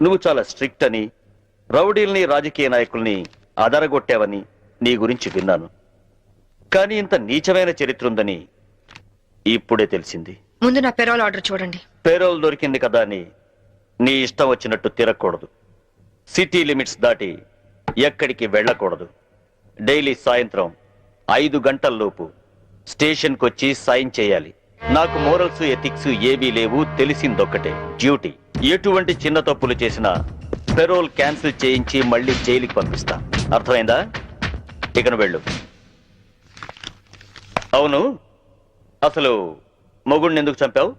నువ్వు చాలా స్ట్రిక్ట్ అని, రౌడీల్ని రాజకీయ నాయకుల్ని అదరగొట్టావని నీ గురించి విన్నాను. కానీ ఇంత నీచమైన చరిత్ర ఉందని ఇప్పుడే తెలిసింది. ముందు నా పెరోల్ ఆర్డర్ చూడండి. పేరోల్ దొరికింది కదా అని నీ ఇష్టం వచ్చినట్టు తిరగకూడదు. సిటీ లిమిట్స్ దాటి ఎక్కడికి వెళ్ళకూడదు. డైలీ సాయంత్రం 5 గంటల్లోపు స్టేషన్కి వచ్చి సైన్ చేయాలి. నాకు మోరల్స్ ఎథిక్స్ ఏవీ లేవు, తెలిసిందొక్కటే డ్యూటీ. ఎటువంటి చిన్న తప్పులు చేసినా పెరోల్ క్యాన్సిల్ చేయించి మళ్ళీ జైలుకి పంపిస్తా. అర్థమైందా? ఇకను వెళ్ళు. అవును, అసలు మొగుడిని ఎందుకు చంపావు?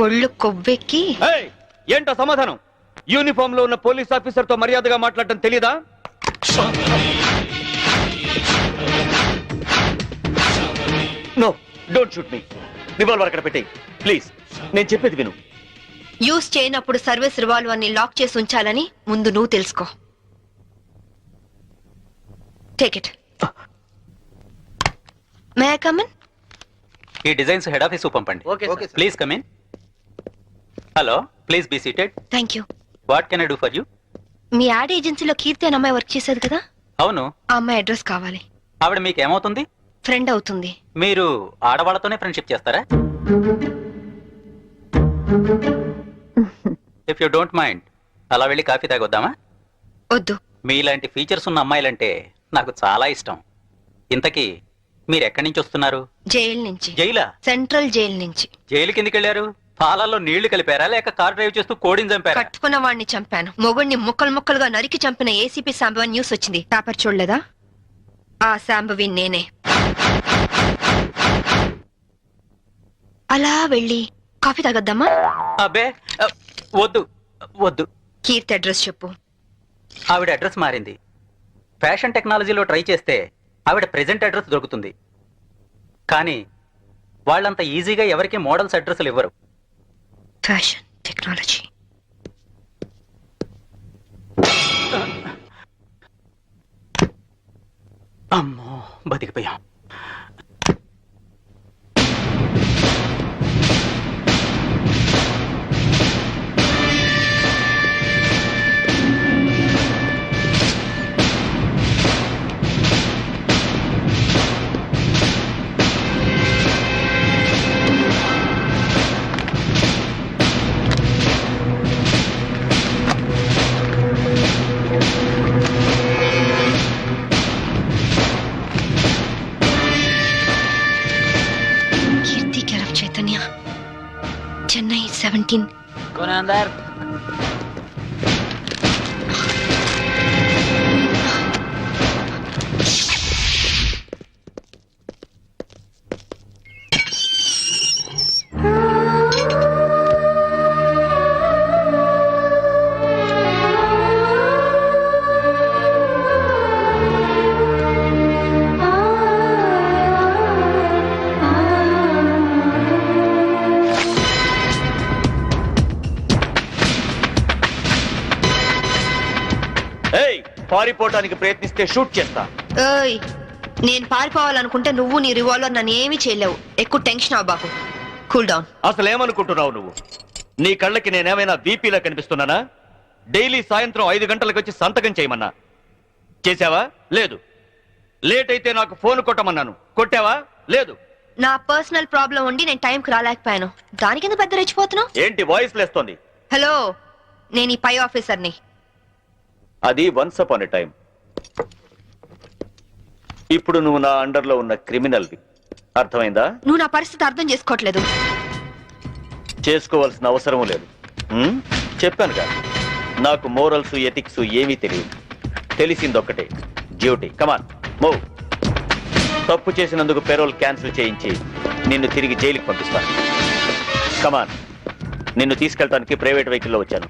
ఒళ్ళు కొవ్వెక్కి. ఏంటో సమాధానం? యూనిఫామ్ లో ఉన్న పోలీస్ ఆఫీసర్ తో మర్యాదగా మాట్లాడటం తెలీదా? No, don't shoot me. Revolver అక్కడ పెట్టేయ్ ప్లీజ్. నేను చెప్పేది విను. యూజ్ చేయనప్పుడు సర్వీస్ రివాల్వర్ ని లాక్ చేసి ఉంచాలని ముందు నువ్వు తెలుసుకో. Take it. May I come in? ఈ డిజైన్స్ హెడ్ ఆఫీస్ పంపండి. Please come in. Hello, please be seated. Thank you. What can I do for you? మీ యాడ్ ఏజెన్సీలో కీర్తి అనే అమ్మాయి వర్క్ చేసేది కదా? అవును. ఆ అమ్మాయి అడ్రస్ కావాలి. ఆవిడ మీకు ఏమవుతుంది? ఫ్రెండ్ అవుతుంది. మీరు ఆడవాళ్ళతోనే ఫ్రెండ్షిప్ చేస్తారా? ఇఫ్ యూ డోంట్ మైండ్, అలా వెళ్ళి కాఫీ తాగొద్దామా? వద్దు. మీలాంటి ఫీచర్స్ ఉన్న అమ్మాయిలంటే నాకు చాలా ఇష్టం. ఇంతకీ మీరు ఎక్కడి నుంచి వస్తున్నారు? జైలు నుంచి. జైలా? సెంట్రల్ జైలు నుంచి. జైలు కిందకి వెళ్ళారు? పాలల్లో నీళ్లు కలిపారా లేక కార్ డ్రైవ్ చేస్తూ కోడిని చంపారా? కట్టుకున్న వాడిని చంపాను. మొగుడిని ముక్కలు ముక్కలుగా నరికి చంపిన ఏసీపీ శాంభవి న్యూస్ వచ్చింది. పేపర్ చూడలేదా? ఆ శాంభవి నేనే. అలా వెళ్ళి కాఫీ తాగొద్దామా? అబ్బే వద్దు వద్దు. కీర్తి అడ్రస్ చెప్పు. ఆవిడ అడ్రస్ మారింది. ఫ్యాషన్ టెక్నాలజీలో ట్రై చేస్తే ఆవిడ ప్రెజెంట్ అడ్రస్ దొరుకుతుంది. కానీ వాళ్ళంత ఈజీగా ఎవరికి మోడల్స్ అడ్రస్లు ఇవ్వరు. Fashion technology. అమ్మో, బతికిపోయాం. కీర్తి కేర్ ఆఫ్ చైతన్య, చెన్నై 17. పారిపోవడానికి ప్రయత్నిస్తే షూట్ చేస్తా. ఏయ్, నేను పారిపోవాలనుకుంటే నువ్వు నీ రివాల్వర్ నన్ను ఏమీ చేయలేవు. ఎక్కువ టెన్షన్ అవ్వబాకు. Cool down. అసలు ఏమనుకుంటున్నావు నువ్వు? నీ కళ్ళకి నేనేమైనా బీపీలా కనిపిస్తున్నానా? డైలీ సాయంత్రం 5 గంటలకు వచ్చి సంతకం చేయమన్నా చేసావా? లేదు. లేట్ అయితే నాకు ఫోన్ కొట్టమన్నాను, కొట్టావా? లేదు. నా పర్సనల్ ప్రాబ్లం ఉండి నేను టైంకి రాలేకపోయాను. దానికి ఎందుకు పెద్ద రెచ్చిపోతున్నావు? ఏంటి వాయిస్ లేస్తోంది? హలో, నేను ఈ పై ఆఫీసర్ని. అది వన్స్ అపాన్ ఎ టైం. ఇప్పుడు నువ్వు నా అండర్లో ఉన్న క్రిమినల్వి. అర్థమైందా? నువ్వు నా పరిస్థితి అర్థం చేసుకోవట్లేదు. చేసుకోవాల్సిన అవసరం లేదు. చెప్పానుగా, నాకు మోరల్స్ ఎథిక్స్ ఏమీ తెలియదు. తెలిసిందొక్కటే డ్యూటీ. Come on move. తప్పు చేసినందుకు పెరోల్ క్యాన్సిల్ చేయించి నిన్ను తిరిగి జైలుకి పంపిస్తాను. కమాన్. నిన్ను తీసుకెళ్ళడానికి ప్రైవేట్ వెహికల్లో వచ్చాను.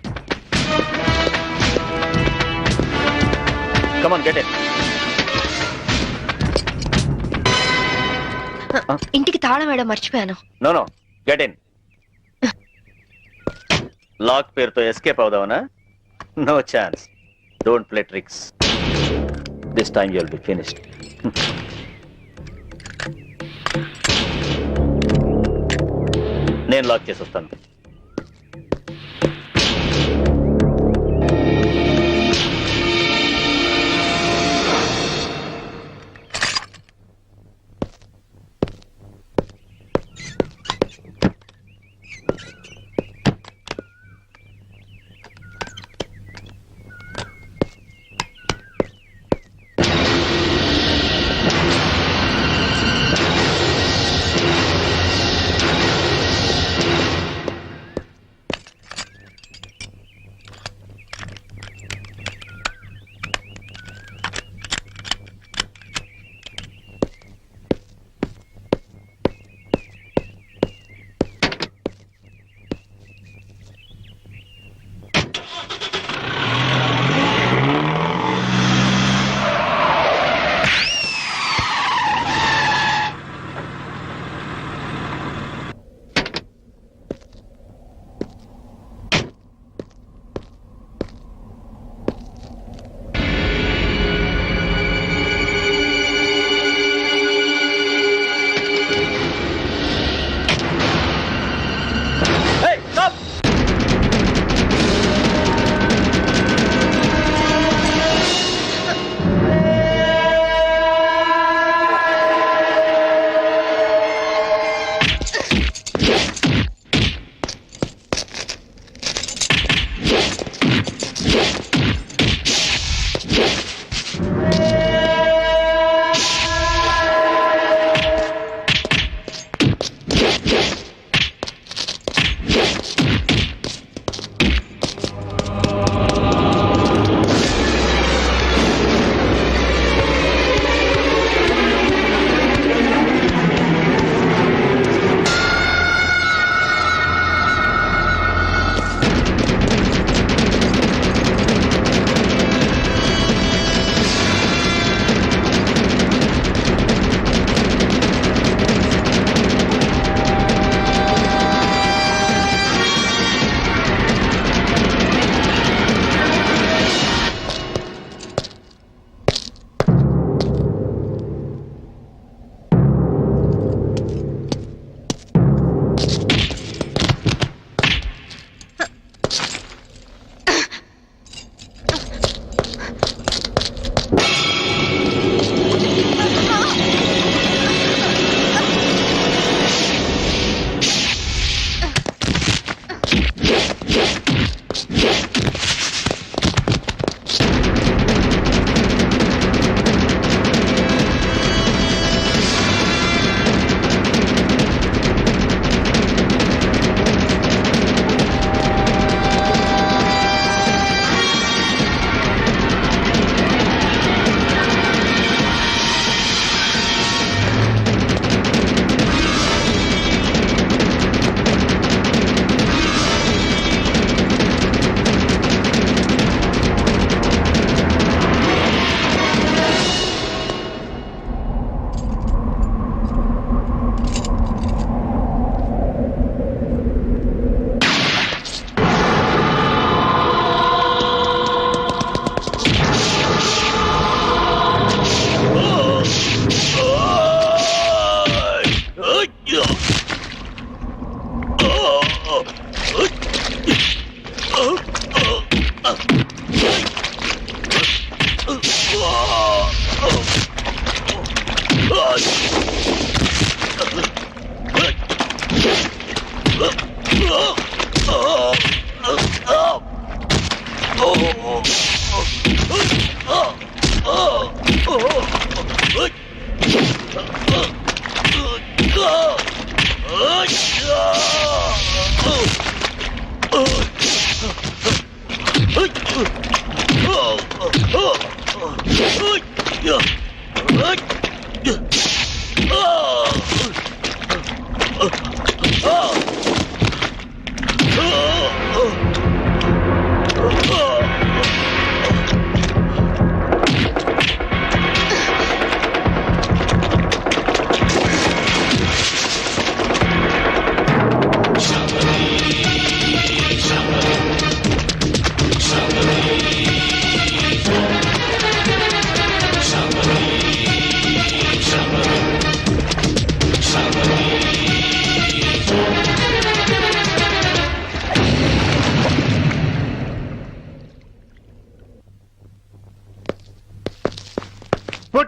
Come on, get it. ఇంటికి తాళం వేయడం మర్చిపోయాను. No no, get in. Lock పేరుతో ఎస్కేప్ అవుదావనా? No chance. Don't play tricks. This time you will be finished. నేను లాక్ చేసి వస్తాను.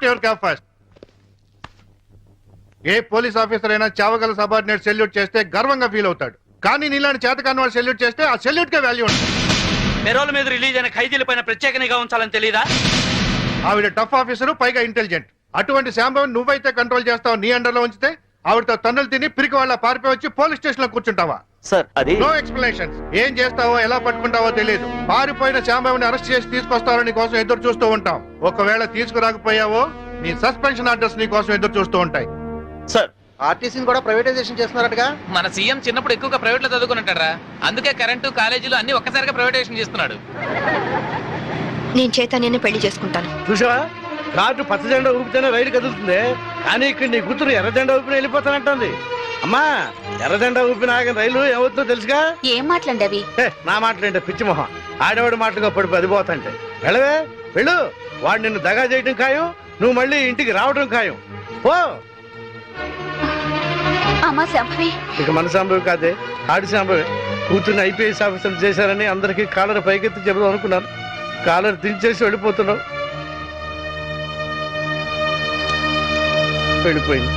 Salute your cap first. ఏ పోలీస్ ఆఫీసర్ అయినా చావగల సబార్డినేట్ సెల్యూట్ చేస్తే గర్వంగా ఫీల్ అవుతాడు. కానీ నీలాంటి చేతకాని వాళ్ళు సెల్యూట్ చేస్తే ఆ సెల్యూట్ కే వాల్యూ ఉంటుంది. పెరోల్ మీద రిలీజ్ అయిన ఖైదీల పైన ప్రత్యేక నిఘా ఉంచాలని తెలీదా? ఆవిడ టఫ్ ఆఫీసరు, పైగా ఇంటెలిజెంట్. అటువంటి శాంభవిని నువ్వైతే కంట్రోల్ చేస్తావు, నీ అండర్లో ఉంచితే ఆవిడతో తన్నులు తిని పిరికి వాళ్ళ పారిపోయి వచ్చి పోలీస్ స్టేషన్ లో కూర్చుంటావా? సార్ అది నో ఎక్స్ప్లెనేషన్స్. ఏం చేస్తావో ఎలా పట్టుకుంటావో తెలియదు. పారిపోయిన శాంభవిని అరెస్ట్ చేసి తీసుకొస్తారని కోసం ఎదురు చూస్తూ ఉంటాం. ఒకవేళ తీసుకురాకపోయావో నీ సస్పెన్షన్ ఆర్డర్స్ నీ కోసం ఎదురు చూస్తూ ఉంటాయి. సార్ ఆర్టీసీని కూడా ప్రైవేటైజేషన్ చేస్తున్నారటగా. మన సీఎం చిన్నప్పుడు ఎక్కువగా ప్రైవేట్ లో చదువుకున్నట్టారా, అందుకే కరెంటు కాలేజీలు అన్ని ఒక్కసారిగా ప్రైవేటైజేషన్ చేస్తున్నాడు. నేను చైతన్యాన్ని పెళ్లి చేసుకుంటాను. చూసావా, కార్డు పచ్చ జెండా ఊపితేనే రైలు కదులుతుంది, కానీ ఇక్కడ నీ కూతురు ఎర్ర జెండా ఊపిన వెళ్ళిపోతానంటుంది. అమ్మా, ఎర్ర జెండా ఊపిన ఆగిన రైలు ఏమవుతుందో తెలుసుగా? ఏం మాట్లాడి అవి? నా మాటలేంటే పిచ్చి మొహం, ఆడవాడి మాటలుగా పడిపోయి అది పోతాంటే. వెళ్ళవే వెళ్ళు, వాడు నిన్ను దగా చేయడం ఖాయం, నువ్వు మళ్ళీ ఇంటికి రావడం ఖాయం. పో. అమ్మా సంభవి. ఇక మన సంభవి కాదే, ఆడి సంభవి. కూతుర్ని ఐపీఎస్ ఆఫీసర్ చేశారని అందరికీ కాలర్ పైకెత్తి చెబుదాం అనుకున్నాను, కాలర్ దించేసి వెళ్ళిపోతున్నావు. వెళ్ళిపోయింది.